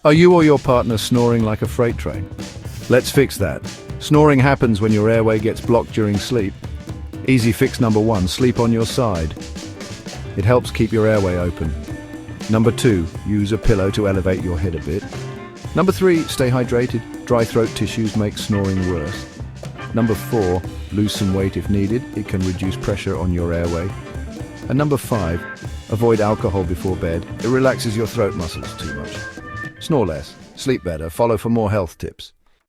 Are you or your partner snoring like a freight train? Let's fix that. Snoring happens when your airway gets blocked during sleep. Easy fix number 1, sleep on your side. It helps keep your airway open. Number 2, use a pillow to elevate your head a bit. Number 3, stay hydrated. Dry throat tissues make snoring worse. Number 4, lose some weight if needed. It can reduce pressure on your airway. And number 5, avoid alcohol before bed. It relaxes your throat muscles too much. Snore less, sleep better. Follow for more health tips.